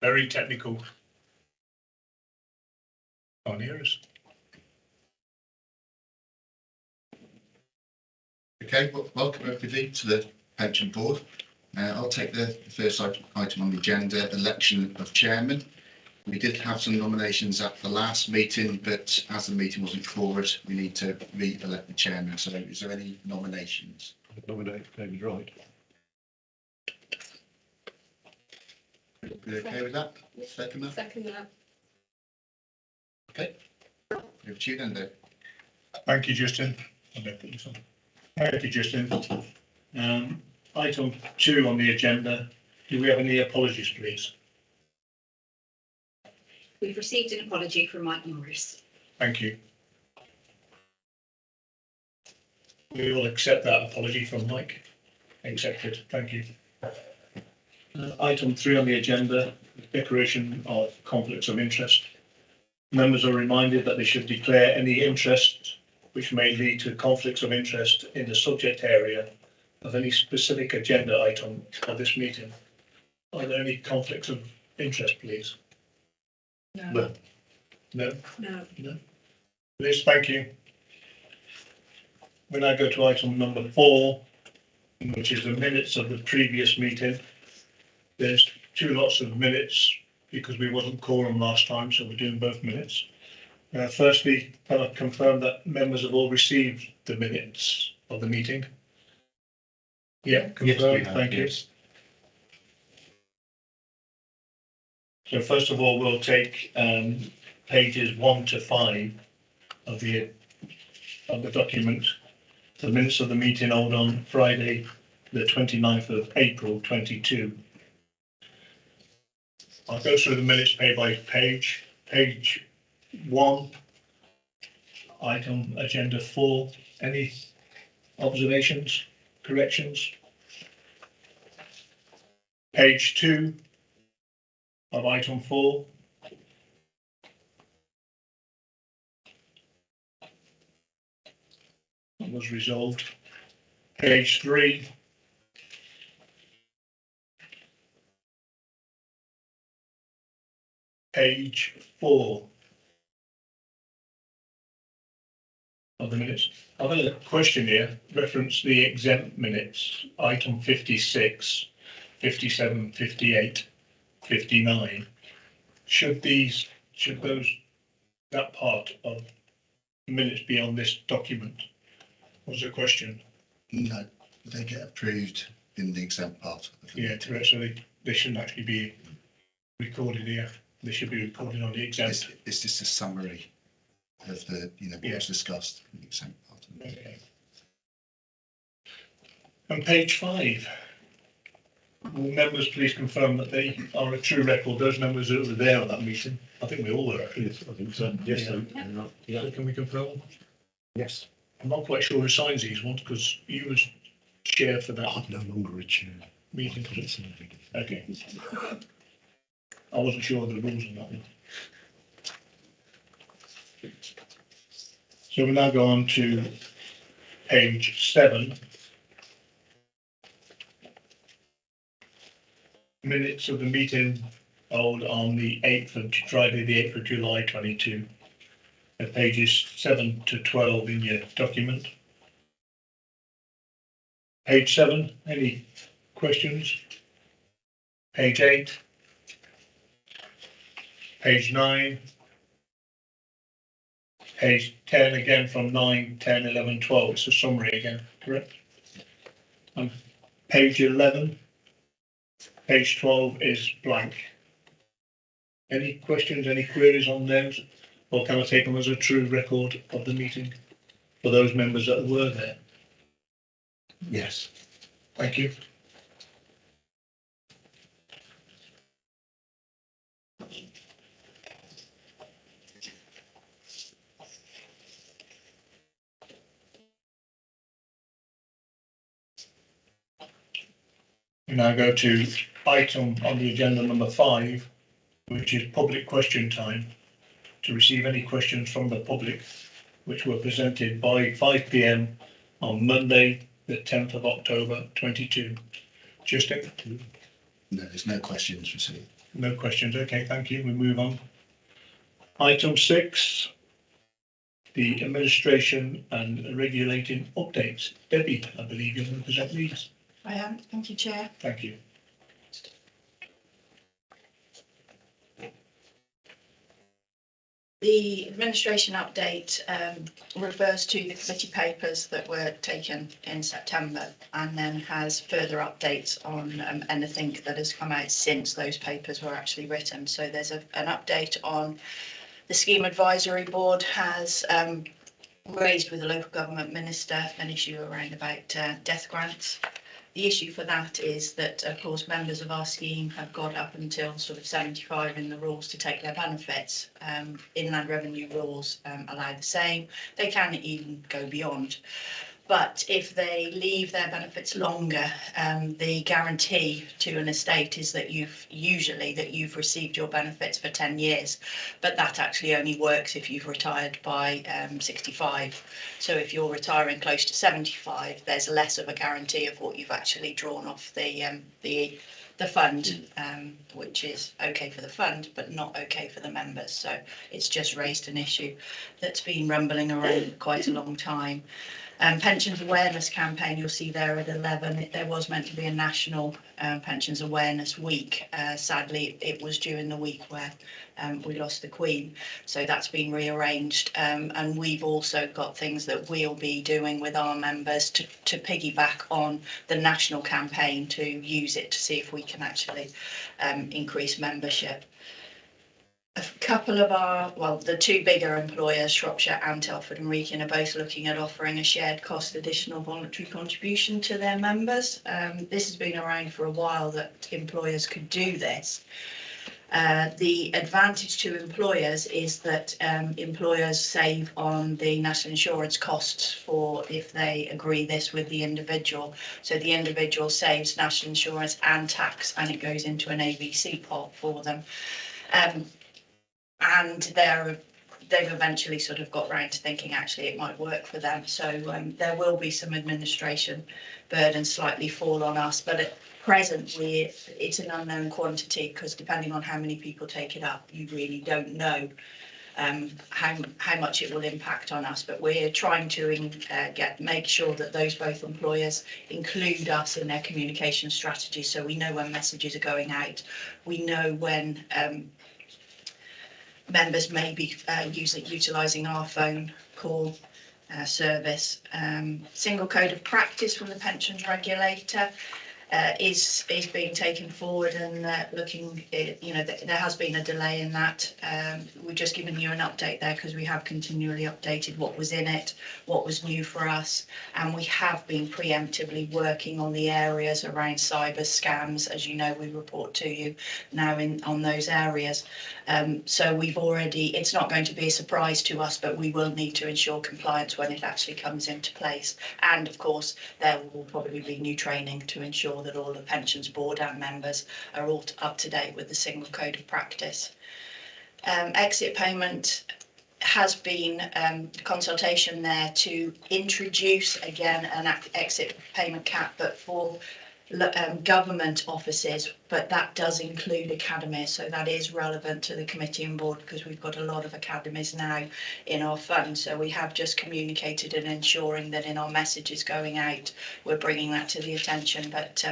Very technical. Can't hear us. Okay, well, welcome everybody to the pension board. I'll take the first item on the agenda, election of chairman. We did have some nominations at the last meeting, but as the meeting wasn't forward, we need to re-elect the chairman. So is there any nominations? I nominate David Wright. You okay with that? Second that? Second that. Okay. Over to you then, Dave. Thank you, Justin. Thank you, Justin. Item 2 on the agenda. Do we have any apologies, please? We've received an apology from Mike Morris. Thank you. We will accept that apology from Mike. Accepted. Thank you. Item 3 on the agenda, declaration of conflicts of interest. Members are reminded that they should declare any interest which may lead to conflicts of interest in the subject area of any specific agenda item of this meeting. Are there any conflicts of interest, please? No. No? No. No. Liz, thank you. We now go to item number 4, which is the minutes of the previous meeting. There's 2 lots of minutes because we wasn't quorum last time, so we're doing both minutes. Firstly, can I confirm that members have all received the minutes of the meeting? Yeah, confirmed. Yes, thank you. Yes. So first of all, we'll take pages 1 to 5 of the document. The minutes of the meeting held on Friday, the 29th of April 22. I'll go through the minutes page by page. Page 1, item agenda 4. Any observations, corrections? Page 2 of item 4. That was resolved. Page 3. Page 4 of the minutes. I've got a question here, reference the exempt minutes, item 56, 57, 58, 59. Should that part of the minutes be on this document? Was the question? No, they get approved in the exempt part. Yeah, correct. So they shouldn't actually be recorded here. They should be recorded on the exempt. It's just a summary of the, what was discussed in the exempt part. Okay. And page 5. Will members please confirm that they are a true record? Those members that were there at that meeting. I think we all were. Yes, I think so. Yes, Yeah. so, yeah. So can we confirm? Yes. I'm not quite sure who signs these ones because you was chair for that I'm no longer a chair. meeting. It's Okay. I wasn't sure of the rules on that one. So we'll now go on to page 7. Minutes of the meeting held on the 8th of Friday, the 8th of July 22. Pages 7 to 12 in your document. Page 7, any questions? Page 8. Page 9. Page 10 again from 9, 10, 11, 12. It's a summary again, correct? Page 11. Page 12 is blank. Any questions, any queries on those? Or can I take them as a true record of the meeting for those members that were there? Yes. Thank you. We now go to item on the agenda number 5, which is public question time, to receive any questions from the public which were presented by 5 p.m. on Monday, the 10th of October 22. Justin? No, there's no questions received. No questions. Okay, thank you. We move on. Item 6, the administration and regulating updates. Debbie, I believe you're going to present these. I am. Thank you, Chair. Thank you. The administration update refers to the committee papers that were taken in September and then has further updates on anything that has come out since those papers were actually written. So there's an update on the Scheme Advisory Board has raised with the local government minister an issue around about death grants. The issue for that is that, of course, members of our scheme have got up until sort of 75 in the rules to take their benefits. Inland revenue rules allow the same. They can even go beyond. But if they leave their benefits longer, the guarantee to an estate is that you've received your benefits for 10 years. But that actually only works if you've retired by 65. So if you're retiring close to 75, there's less of a guarantee of what you've actually drawn off the fund, which is okay for the fund, but not okay for the members. So it's just raised an issue that's been rumbling around quite a long time. Pensions awareness campaign, you'll see there at 11. There was meant to be a national pensions awareness week. Sadly, it was during the week where we lost the Queen. So that's been rearranged. And we've also got things that we'll be doing with our members to piggyback on the national campaign to use it to see if we can actually increase membership. A couple of the two bigger employers, Shropshire and Telford and Wrekin, are both looking at offering a shared cost additional voluntary contribution to their members. This has been around for a while that employers could do this. The advantage to employers is that employers save on the national insurance costs for if they agree this with the individual. So the individual saves national insurance and tax, and it goes into an ABC pot for them. And they've eventually sort of got round to thinking actually it might work for them. So there will be some administration burden slightly fall on us, but at present it's an unknown quantity because depending on how many people take it up, you really don't know how much it will impact on us. But we're trying to make sure that those both employers include us in their communication strategy, so we know when messages are going out, we know when members may be utilising our phone call service. Single code of practice from the pensions regulator is being taken forward and looking. There has been a delay in that. We're just giving you an update there because we have continually updated what was in it, what was new for us, and we have been preemptively working on the areas around cyber scams. As you know, we report to you now on those areas. So we've already. It's not going to be a surprise to us, but we will need to ensure compliance when it actually comes into place. And of course, there will probably be new training to ensure that all the pensions board and members are all up to date with the single code of practice. Exit payment has been consultation there to introduce again an exit payment cap, but for government offices, but that does include academies, so that is relevant to the committee and board because we've got a lot of academies now in our fund. So we have just communicated and ensuring that in our messages going out we're bringing that to the attention, but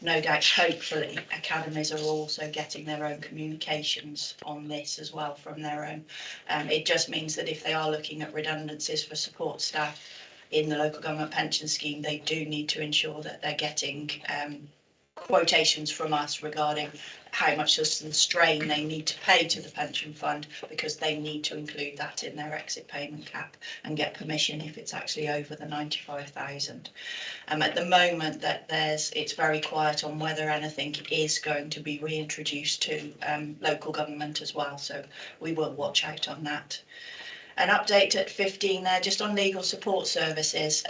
no doubt hopefully academies are also getting their own communications on this as well from their own. It just means that if they are looking at redundancies for support staff in the local government pension scheme, they do need to ensure that they're getting quotations from us regarding how much is the strain they need to pay to the pension fund, because they need to include that in their exit payment cap and get permission if it's actually over the 95,000. At the moment that it's very quiet on whether anything is going to be reintroduced to local government as well, so we will watch out on that. An update at 15 there, just on legal support services.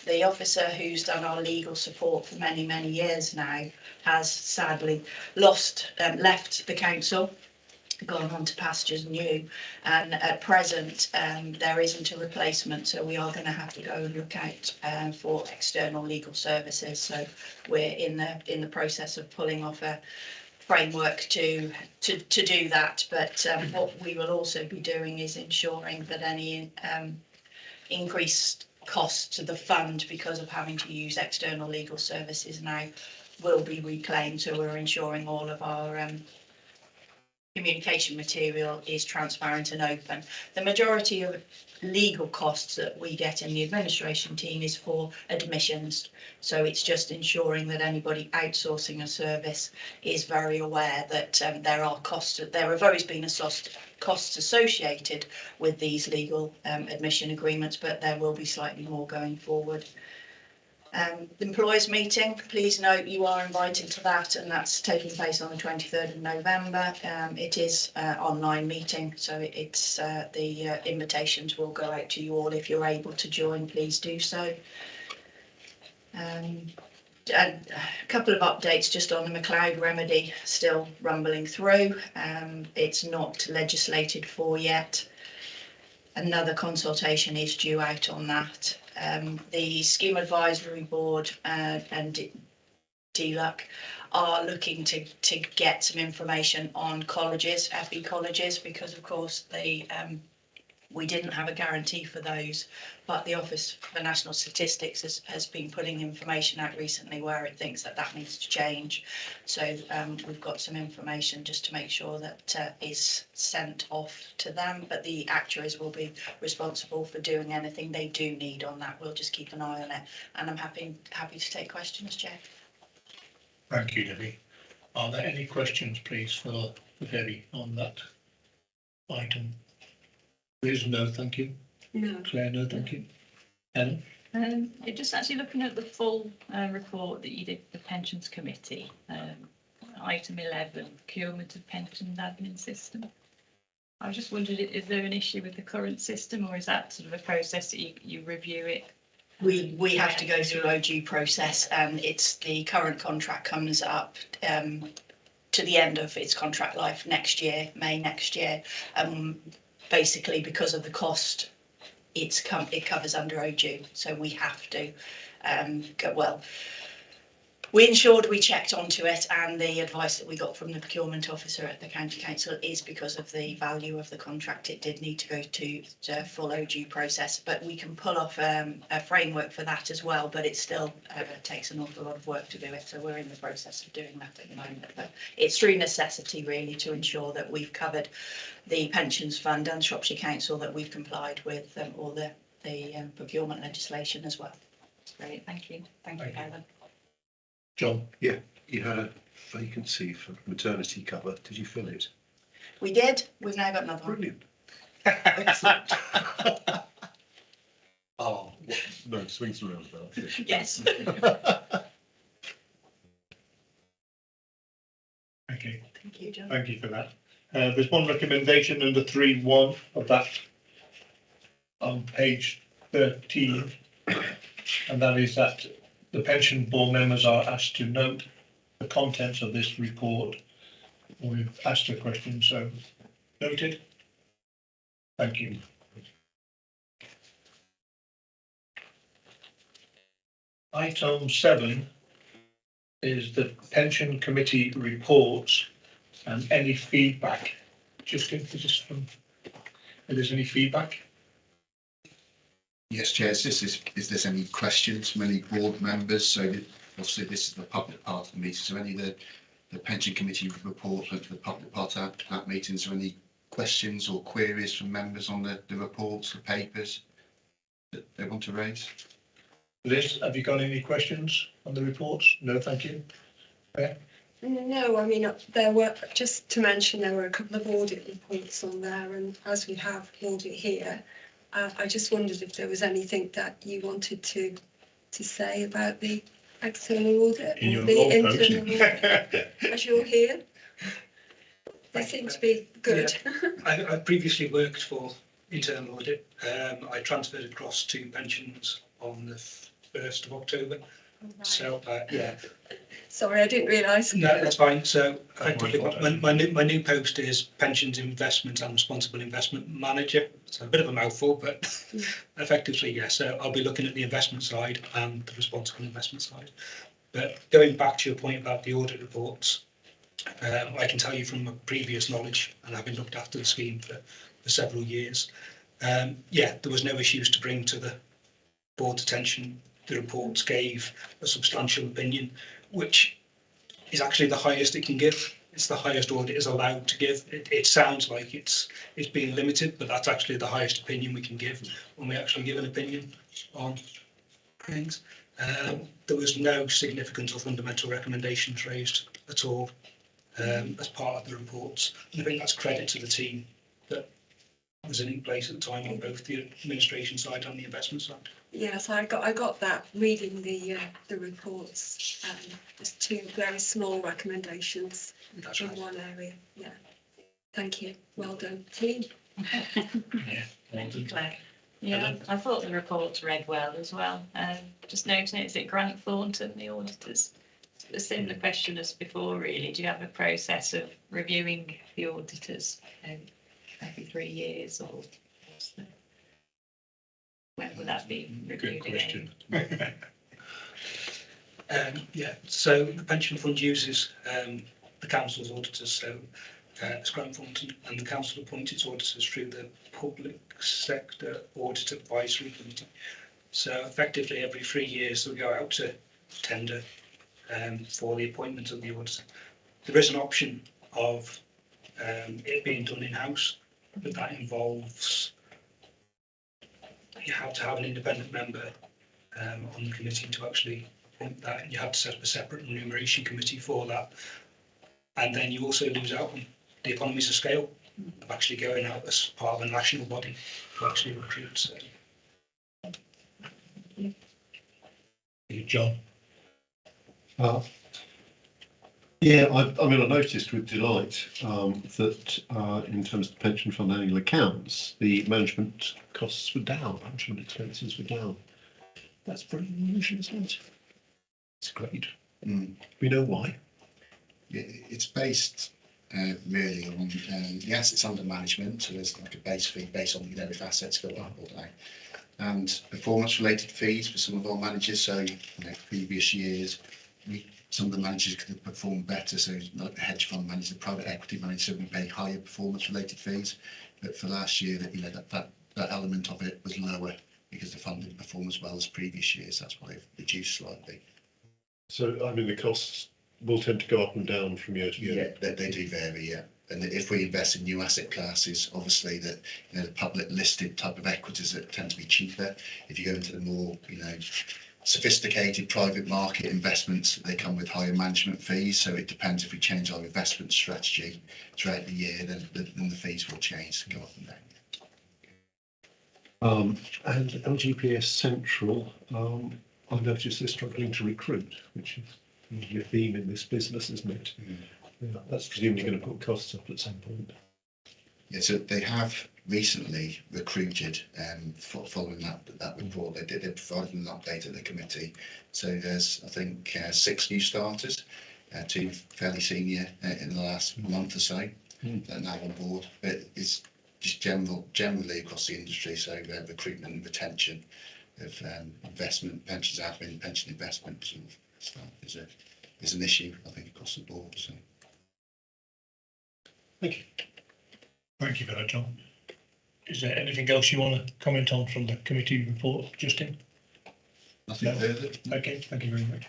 The officer who's done our legal support for many, many years now has sadly left the council, gone on to pastures new, and at present there isn't a replacement, so we are going to have to go and look out for external legal services. So we're in the process of pulling off a framework to do that. But what we will also be doing is ensuring that any increased costs to the fund because of having to use external legal services now will be reclaimed. So we're ensuring all of our communication material is transparent and open. The majority of legal costs that we get in the administration team is for admissions. So it's just ensuring that anybody outsourcing a service is very aware that there are costs. There have always been costs associated with these legal admission agreements, but there will be slightly more going forward. The employers meeting, please note you are invited to that, and that's taking place on the 23rd of November. It is online meeting, so it's the invitations will go out to you all. If you're able to join, please do so. And a couple of updates just on the McLeod remedy, still rumbling through. It's not legislated for yet. Another consultation is due out on that. The Scheme Advisory Board and DLUC are looking to get some information on colleges, FE colleges, because of course we didn't have a guarantee for those, but the Office for National Statistics has been putting information out recently where it thinks that needs to change. So we've got some information just to make sure that is sent off to them, but the actuaries will be responsible for doing anything they do need on that. We'll just keep an eye on it, and I'm happy to take questions, Jeff. Thank you, Debbie. Are there any questions, please, for Debbie on that item? Liz, no, thank you. No. Claire, no, thank you. Helen? Just actually looking at the full report that you did for the Pensions Committee, item 11, procurement of pensions admin system. I was just wondering, is there an issue with the current system, or is that sort of a process that you review it? We have to go through OG process, and it's the current contract comes up to the end of its contract life next year, May next year. Basically, because of the cost, it covers under OG, so we have to we ensured we checked onto it, and the advice that we got from the procurement officer at the county council is because of the value of the contract. It did need to go to full OG process, but we can pull off a framework for that as well, but it still takes an awful lot of work to do it, so we're in the process of doing that at the moment. But it's through necessity really to ensure that we've covered the pensions fund and Shropshire Council, that we've complied with all the procurement legislation as well. Great, thank you. Thank you, Helen. John? Yeah, you had a vacancy for maternity cover. Did you fill it? We did. We've now got another one. Brilliant. Oh, no, swings around about. Yes. Okay, Thank you, John. thank you for that. There's one recommendation under 3.1 of that on page 13, and that is that the pension board members are asked to note the contents of this report. We've asked a question, so noted. Thank you. Item 7 is the pension committee reports and any feedback. Just if there's any feedback. Yes, Chair, is there any questions from any board members? So obviously this is the public part of the meeting, so any of the pension committee report went to the public part of that meeting. Is there any questions or queries from members on the reports, the papers that they want to raise? Liz, have you got any questions on the reports? No, thank you. Yeah. No, I mean, there were, just to mention, there were a couple of audit reports on there, and as we have audit here, I just wondered if there was anything that you wanted to say about the external audit In or your the role, internal audit, as you're here. They seem to be good. I previously worked for internal audit. I transferred across to pensions on the 1st of October. So yeah. Sorry, I didn't realise. No, that's fine. So effectively, my new post is pensions investment and responsible investment manager. So a bit of a mouthful, but effectively, yes. So I'll be looking at the investment side and the responsible investment side. But going back to your point about the audit reports, I can tell you from my previous knowledge, and having looked after the scheme for several years, yeah, there was no issues to bring to the board's attention. The reports gave a substantial opinion, which is actually the highest it can give. It's the highest audit is allowed to give. It sounds like it's being limited, but that's actually the highest opinion we can give when we actually give an opinion on things. There was no significant or fundamental recommendations raised at all as part of the reports. And I think that's credit to the team that was in place at the time on both the administration side and the investment side. Yes, I got that reading the reports. There's two very small recommendations That's in right. one area. Yeah, thank you. Well done, team. Yeah. Thank you, Claire. Yeah, I thought the reports read well as well. Just noting, is it Grant Thornton, the auditors? A similar question as before, really. Do you have a process of reviewing the auditors every 3 years, or what's the, when will that be reviewed Good question. again? Yeah, so the pension fund uses the council's auditors, so it's Grant Thornton, and the council appoints its auditors through the Public Sector Audit Advisory Committee. So effectively every 3 years they'll go out to tender for the appointment of the auditor. There is an option of it being done in-house, but that involves you have to have an independent member on the committee to actually appoint that, and you have to set up a separate remuneration committee for that. And then you also lose out on the economies of scale of actually going out as part of a national body to actually recruit. So. John. Yeah, I mean, I noticed with delight that in terms of the pension fund annual accounts, the management costs were down, management expenses were down. That's very unusual, isn't it? It's great. We know why. Yeah, it's based really on the assets under management, so there's like a base fee based on, you know, if assets go up or down, and performance related fees for some of our managers. So, you know, previous years some of the managers could have performed better, so like the hedge fund manager, the private equity manager, we pay higher performance related fees, but for last year that, you know, that element of it was lower because the fund didn't perform as well as previous years. That's why they've reduced slightly. So, I mean, the costs will tend to go up and down from year to year. Yeah, they do vary, yeah. And if we invest in new asset classes, obviously that, you know, the public listed type of equities that tend to be cheaper. If you go into the more, you know, sophisticated private market investments, they come with higher management fees. So it depends. If we change our investment strategy throughout the year, then the fees will change and go up and down. And LGPS Central, I've noticed they're struggling to recruit, which is usually a theme in this business, isn't it? Yeah, that's presumably going to put costs up at some point. Yeah, so they have recently recruited following that report. They provided an update at the committee. So there's, I think, 6 new starters, 2 fairly senior in the last month or so that are now on board. But it's just generally across the industry. So recruitment and retention of investment, pensions admin, pension investment sort of stuff is an issue, I think, across the board. So. Thank you. Thank you for that, John. Is there anything else you want to comment on from the committee report, Justin? Nothing further. Okay, thank you very much.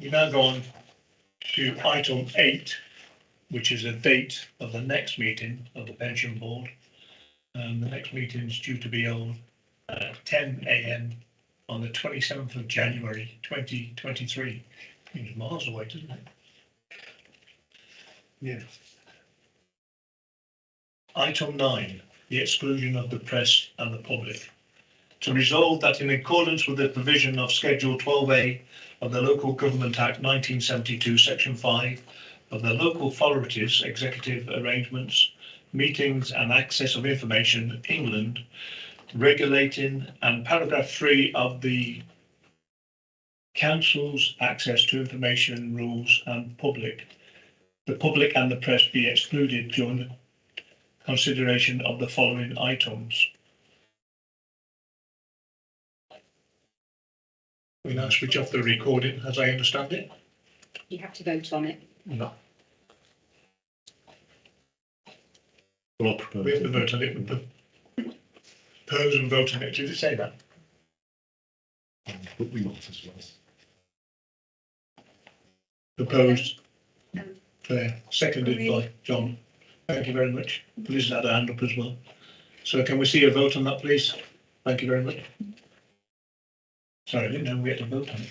We now go on to item 8, which is a date of the next meeting of the pension board. The next meeting is due to be on 10 AM on the 27th of January 2023. Seems miles away, doesn't it? Yeah. Item 9, the exclusion of the press and the public. To resolve that in accordance with the provision of Schedule 12A of the Local Government Act 1972, Section 5 of the Local Authorities Executive Arrangements, Meetings and Access of Information, England, regulating, and paragraph 3 of the Council's Access to Information Rules and the public and the press be excluded during the consideration of the following items. We now switch off the recording, as I understand it. You have to vote on it. No. Well, I'll propose We have to it. vote on it. Propose and vote on it. Did it say that? But we might as well. Proposed. Um, Fair. Seconded by John. Thank you very much. Liz had her hand up as well. So can we see a vote on that, please? Thank you very much. Sorry, I didn't know we had to vote on it.